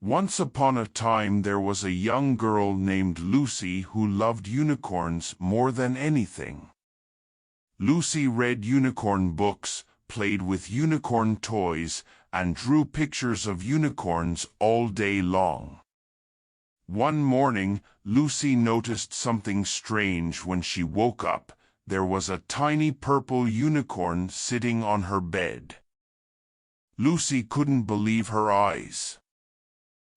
Once upon a time there was a young girl named Lucy who loved unicorns more than anything. Lucy read unicorn books, played with unicorn toys, and drew pictures of unicorns all day long. One morning, Lucy noticed something strange when she woke up. There was a tiny purple unicorn sitting on her bed. Lucy couldn't believe her eyes.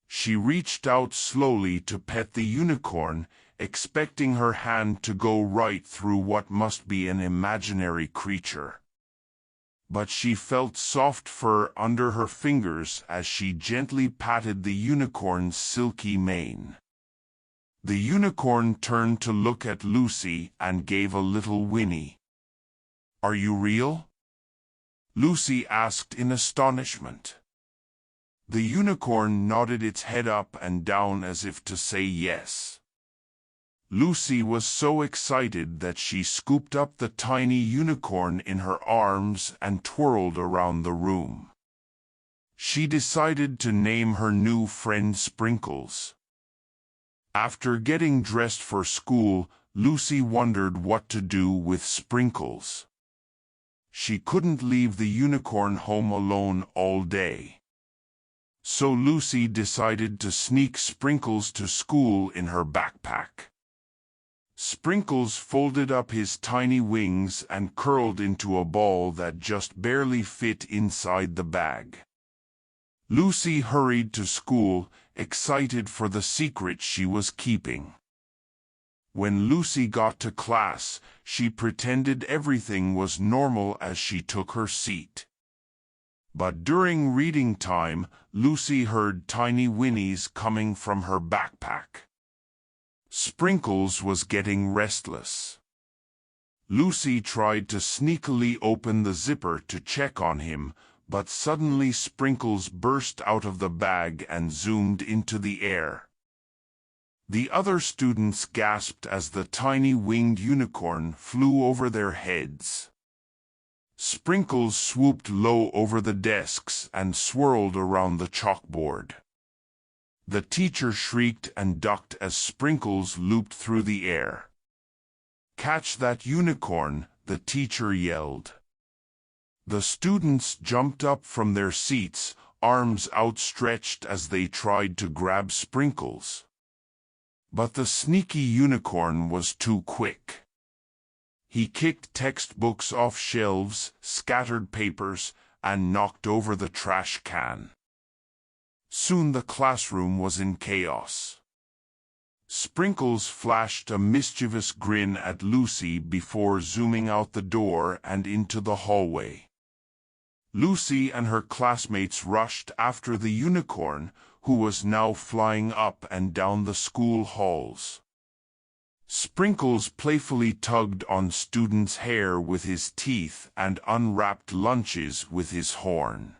She reached out slowly to pet the unicorn, expecting her hand to go right through what must be an imaginary creature. But she felt soft fur under her fingers as she gently patted the unicorn's silky mane. The unicorn turned to look at Lucy and gave a little whinny. "Are you real?" Lucy asked in astonishment. The unicorn nodded its head up and down as if to say yes. Lucy was so excited that she scooped up the tiny unicorn in her arms and twirled around the room. She decided to name her new friend Sprinkles. After getting dressed for school, Lucy wondered what to do with Sprinkles. She couldn't leave the unicorn home alone all day. So Lucy decided to sneak Sprinkles to school in her backpack. Sprinkles folded up his tiny wings and curled into a ball that just barely fit inside the bag. Lucy hurried to school, excited for the secret she was keeping. When Lucy got to class, she pretended everything was normal as she took her seat. But during reading time, Lucy heard tiny whinnies coming from her backpack. Sprinkles was getting restless. Lucy tried to sneakily open the zipper to check on him, but suddenly Sprinkles burst out of the bag and zoomed into the air. The other students gasped as the tiny winged unicorn flew over their heads. Sprinkles swooped low over the desks and swirled around the chalkboard. The teacher shrieked and ducked as Sprinkles looped through the air. "Catch that unicorn!" the teacher yelled. The students jumped up from their seats, arms outstretched as they tried to grab Sprinkles. But the sneaky unicorn was too quick. He kicked textbooks off shelves, scattered papers, and knocked over the trash can. Soon the classroom was in chaos. Sprinkles flashed a mischievous grin at Lucy before zooming out the door and into the hallway. Lucy and her classmates rushed after the unicorn, who was now flying up and down the school halls. Sprinkles playfully tugged on students' hair with his teeth and unwrapped lunches with his horn.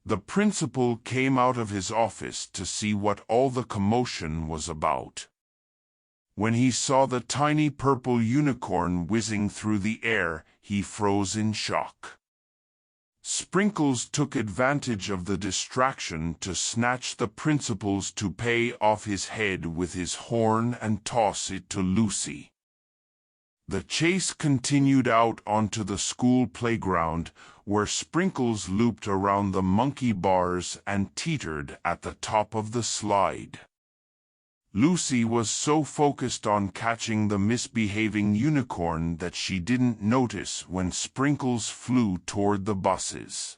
The principal came out of his office to see what all the commotion was about. When he saw the tiny purple unicorn whizzing through the air, he froze in shock. Sprinkles took advantage of the distraction to snatch the principal's toupee off his head with his horn and toss it to Lucy. The chase continued out onto the school playground, where Sprinkles looped around the monkey bars and teetered at the top of the slide. Lucy was so focused on catching the misbehaving unicorn that she didn't notice when Sprinkles flew toward the buses.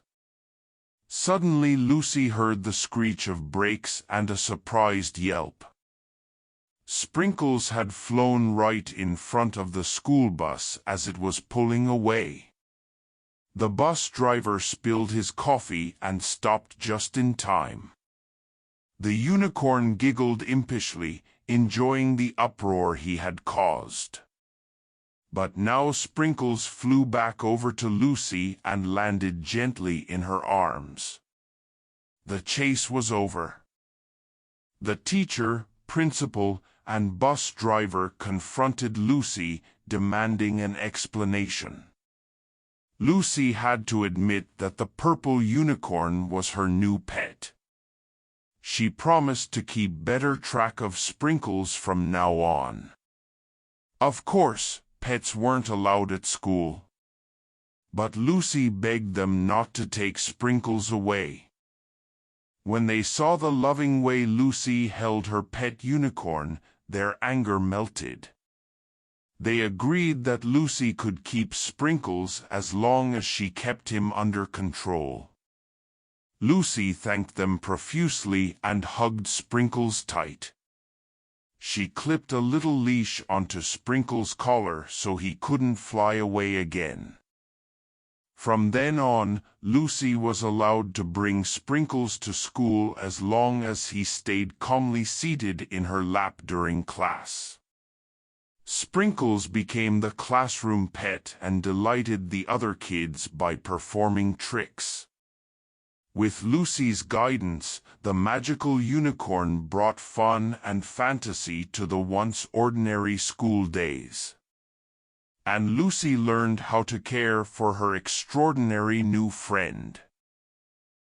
Suddenly Lucy heard the screech of brakes and a surprised yelp. Sprinkles had flown right in front of the school bus as it was pulling away. The bus driver spilled his coffee and stopped just in time. The unicorn giggled impishly, enjoying the uproar he had caused. But now Sprinkles flew back over to Lucy and landed gently in her arms. The chase was over. The teacher, principal, and bus driver confronted Lucy, demanding an explanation. Lucy had to admit that the purple unicorn was her new pet. She promised to keep better track of Sprinkles from now on. Of course, pets weren't allowed at school. But Lucy begged them not to take Sprinkles away. When they saw the loving way Lucy held her pet unicorn, their anger melted. They agreed that Lucy could keep Sprinkles as long as she kept him under control. Lucy thanked them profusely and hugged Sprinkles tight. She clipped a little leash onto Sprinkles' collar so he couldn't fly away again. From then on, Lucy was allowed to bring Sprinkles to school as long as he stayed calmly seated in her lap during class. Sprinkles became the classroom pet and delighted the other kids by performing tricks. With Lucy's guidance, the magical unicorn brought fun and fantasy to the once ordinary school days. And Lucy learned how to care for her extraordinary new friend.